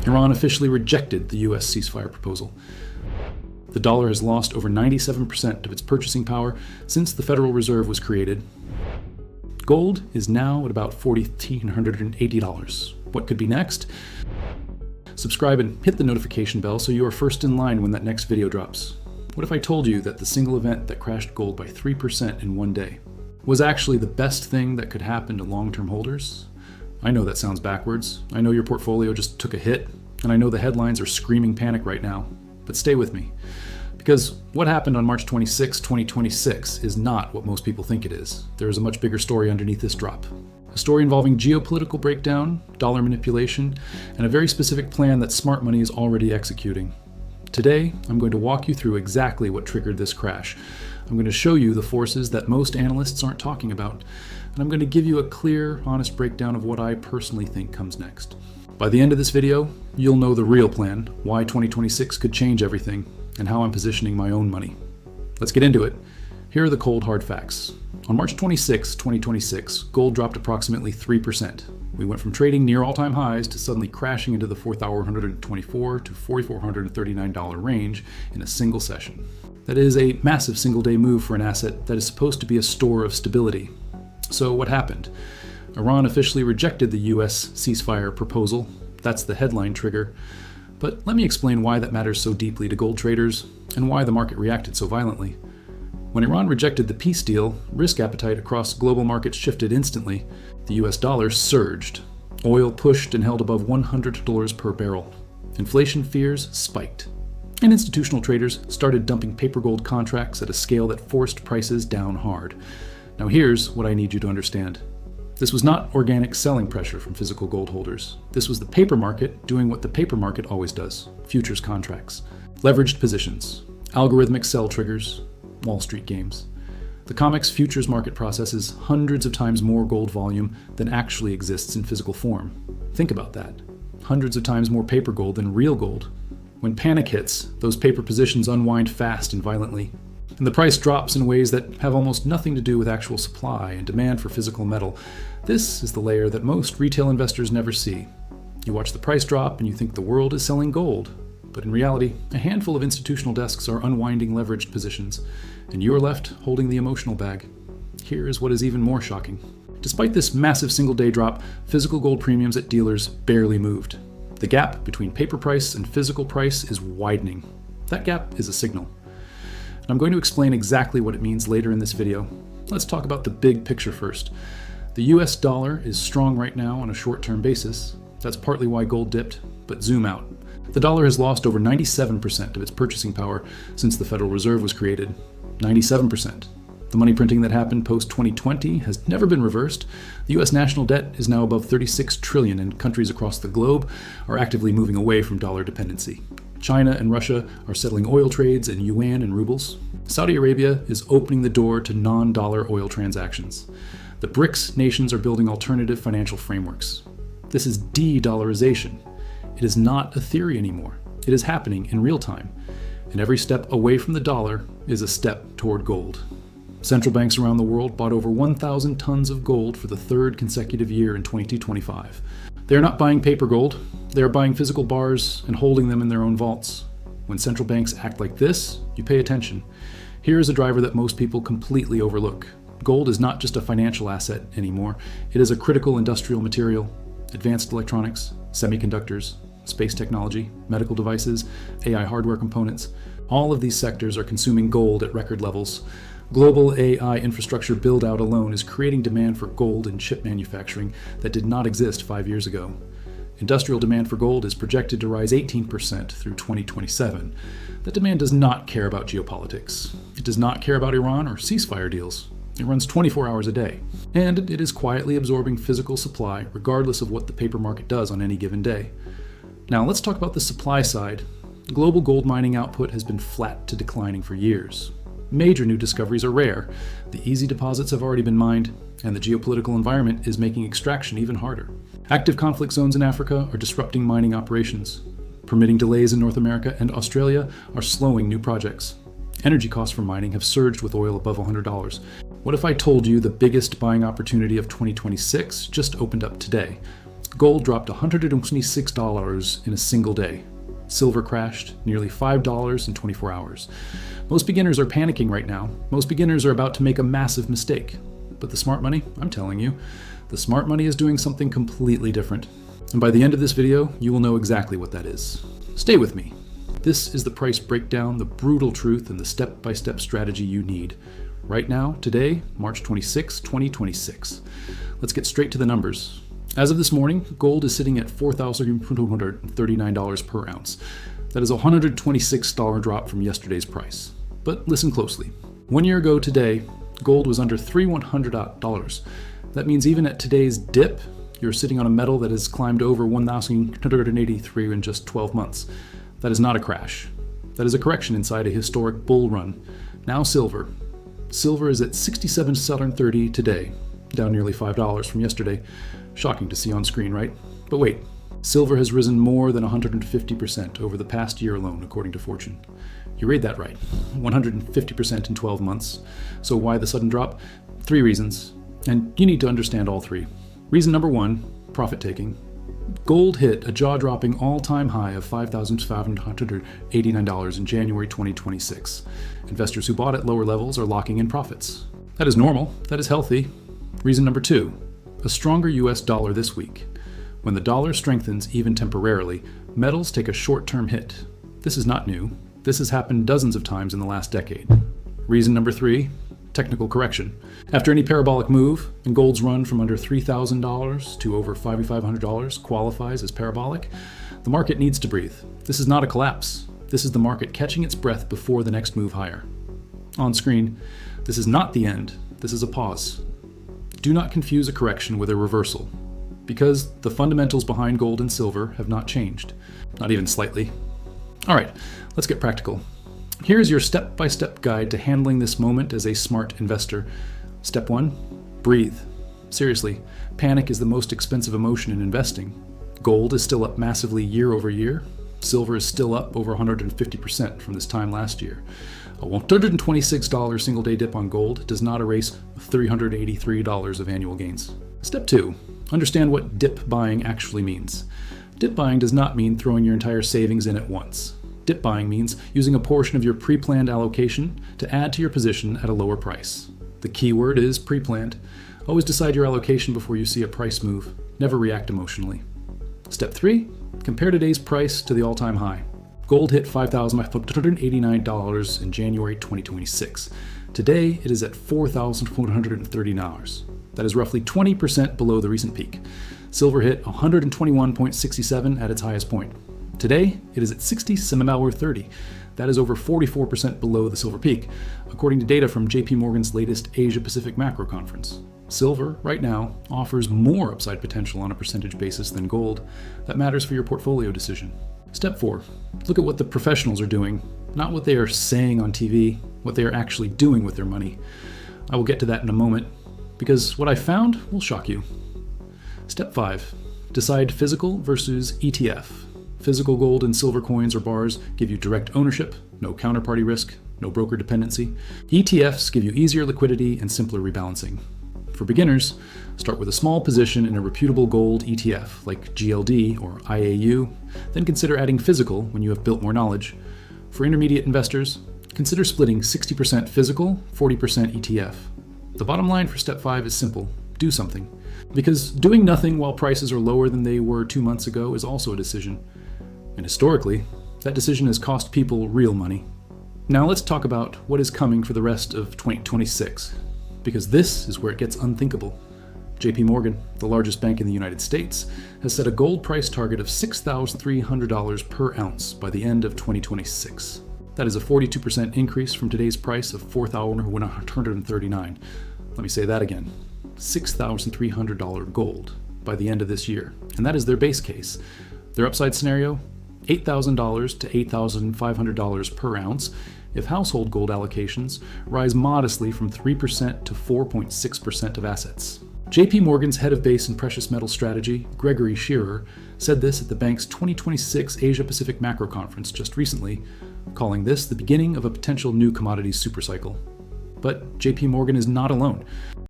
Iran officially rejected the US ceasefire proposal. The dollar has lost over 97% of its purchasing power since the Federal Reserve was created. Gold is now at about $1,480. What could be next? Subscribe and hit the notification bell so you are first in line when that next video drops. What if I told you that the single event that crashed gold by 3% in one day was actually the best thing that could happen to long-term holders? I know that sounds backwards. I know your portfolio just took a hit, and I know the headlines are screaming panic right now. But stay with me, because what happened on March 26, 2026 is not what most people think it is. There is a much bigger story underneath this drop. A story involving geopolitical breakdown, dollar manipulation, and a very specific plan that smart money is already executing. Today, I'm going to walk you through exactly what triggered this crash. I'm going to show you the forces that most analysts aren't talking about, and I'm going to give you a clear, honest breakdown of what I personally think comes next. By the end of this video, you'll know the real plan, why 2026 could change everything, and how I'm positioning my own money. Let's get into it. Here are the cold hard facts. On March 26, 2026, gold dropped approximately 3%. We went from trading near all-time highs to suddenly crashing into the $4,124 to $4,439 range in a single session. That is a massive single-day move for an asset that is supposed to be a store of stability. So what happened? Iran officially rejected the US ceasefire proposal. That's the headline trigger. But let me explain why that matters so deeply to gold traders and why the market reacted so violently. When Iran rejected the peace deal, risk appetite across global markets shifted instantly. The US dollar surged. Oil pushed and held above $100 per barrel. Inflation fears spiked. And institutional traders started dumping paper gold contracts at a scale that forced prices down hard. Now here's what I need you to understand. This was not organic selling pressure from physical gold holders. This was the paper market doing what the paper market always does: futures contracts, leveraged positions, algorithmic sell triggers, Wall Street games. The COMEX futures market processes hundreds of times more gold volume than actually exists in physical form. Think about that. Hundreds of times more paper gold than real gold. When panic hits, those paper positions unwind fast and violently, and the price drops in ways that have almost nothing to do with actual supply and demand for physical metal. This is the layer that most retail investors never see. You watch the price drop and you think the world is selling gold, but in reality, a handful of institutional desks are unwinding leveraged positions, and you are left holding the emotional bag. Here is what is even more shocking. Despite this massive single-day drop, physical gold premiums at dealers barely moved. The gap between paper price and physical price is widening. That gap is a signal. And I'm going to explain exactly what it means later in this video. Let's talk about the big picture first. The US dollar is strong right now on a short-term basis. That's partly why gold dipped, but zoom out. The dollar has lost over 97% of its purchasing power since the Federal Reserve was created. 97%. The money printing that happened post-2020 has never been reversed. The US national debt is now above $36 trillion, and countries across the globe are actively moving away from dollar dependency. China and Russia are settling oil trades in yuan and rubles. Saudi Arabia is opening the door to non-dollar oil transactions. The BRICS nations are building alternative financial frameworks. This is de-dollarization. It is not a theory anymore. It is happening in real time. And every step away from the dollar is a step toward gold. Central banks around the world bought over 1,000 tons of gold for the third consecutive year in 2025. They are not buying paper gold. They are buying physical bars and holding them in their own vaults. When central banks act like this, you pay attention. Here is a driver that most people completely overlook. Gold is not just a financial asset anymore. It is a critical industrial material. Advanced electronics, semiconductors, space technology, medical devices, AI hardware components. All of these sectors are consuming gold at record levels. Global AI infrastructure build-out alone is creating demand for gold in chip manufacturing that did not exist 5 years ago. Industrial demand for gold is projected to rise 18% through 2027. That demand does not care about geopolitics. It does not care about Iran or ceasefire deals. It runs 24 hours a day. And it is quietly absorbing physical supply regardless of what the paper market does on any given day. Now let's talk about the supply side. Global gold mining output has been flat to declining for years. Major new discoveries are rare. The easy deposits have already been mined, and the geopolitical environment is making extraction even harder. Active conflict zones in Africa are disrupting mining operations. Permitting delays in North America and Australia are slowing new projects. Energy costs for mining have surged with oil above $100. What if I told you the biggest buying opportunity of 2026 just opened up today? Gold dropped $126 in a single day. Silver crashed nearly $5 in 24 hours. Most beginners are panicking right now. Most beginners are about to make a massive mistake. But the smart money, I'm telling you, the smart money is doing something completely different. And by the end of this video, you will know exactly what that is. Stay with me. This is the price breakdown, the brutal truth, and the step-by-step strategy you need. Right now, today, March 26, 2026. Let's get straight to the numbers. As of this morning, gold is sitting at $4,239 per ounce. That is a $126 drop from yesterday's price. But listen closely. 1 year ago today, gold was under $3,100. That means even at today's dip, you're sitting on a metal that has climbed over 1,183 in just 12 months. That is not a crash. That is a correction inside a historic bull run. Now silver. Silver is at $67.30 today, down nearly $5 from yesterday. Shocking to see on screen, right? But wait, silver has risen more than 150% over the past year alone, according to Fortune. You read that right, 150% in 12 months. So why the sudden drop? 3 reasons, and you need to understand all 3. Reason number 1, profit taking. Gold hit a jaw-dropping all-time high of $5,589 in January 2026. Investors who bought at lower levels are locking in profits. That is normal, that is healthy. Reason number 2, a stronger US dollar this week. When the dollar strengthens even temporarily, metals take a short-term hit. This is not new. This has happened dozens of times in the last decade. Reason number 3, technical correction. After any parabolic move, and gold's run from under $3,000 to over $5,500 qualifies as parabolic, the market needs to breathe. This is not a collapse. This is the market catching its breath before the next move higher. On screen, this is not the end. This is a pause. Do not confuse a correction with a reversal, because the fundamentals behind gold and silver have not changed, not even slightly. All right, let's get practical. Here's your step-by-step guide to handling this moment as a smart investor. Step 1, breathe. Seriously, panic is the most expensive emotion in investing. Gold is still up massively year over year. Silver is still up over 150% from this time last year. A $126 single-day dip on gold does not erase $383 of annual gains. Step 2, understand what dip buying actually means. Dip buying does not mean throwing your entire savings in at once. Dip buying means using a portion of your pre-planned allocation to add to your position at a lower price. The key word is pre-planned. Always decide your allocation before you see a price move. Never react emotionally. Step 3, compare today's price to the all-time high. Gold hit $5,589 in January 2026. Today, it is at $4,430. That is roughly 20% below the recent peak. Silver hit 121.67 at its highest point. Today, it is at $60.30. That is over 44% below the silver peak, according to data from JP Morgan's latest Asia Pacific Macro Conference. Silver, right now, offers more upside potential on a percentage basis than gold. That matters for your portfolio decision. Step 4, look at what the professionals are doing, not what they are saying on TV, what they are actually doing with their money. I will get to that in a moment, because what I found will shock you. Step 5, decide physical versus ETF. Physical gold and silver coins or bars give you direct ownership, no counterparty risk, no broker dependency. ETFs give you easier liquidity and simpler rebalancing. For beginners, start with a small position in a reputable gold ETF like GLD or IAU, then consider adding physical when you have built more knowledge. For intermediate investors, consider splitting 60% physical, 40% ETF. The bottom line for step 5 is simple: do something. Because doing nothing while prices are lower than they were 2 months ago is also a decision. And historically, that decision has cost people real money. Now let's talk about what is coming for the rest of 2026. Because this is where it gets unthinkable. JP Morgan, the largest bank in the United States, has set a gold price target of $6,300 per ounce by the end of 2026. That is a 42% increase from today's price of $4,139. Let me say that again. $6,300 gold by the end of this year. And that is their base case. Their upside scenario, $8,000 to $8,500 per ounce if household gold allocations rise modestly from 3% to 4.6% of assets. JP Morgan's head of base and precious metal strategy, Gregory Shearer, said this at the bank's 2026 Asia Pacific Macro Conference just recently, calling this the beginning of a potential new commodities supercycle. But JP Morgan is not alone.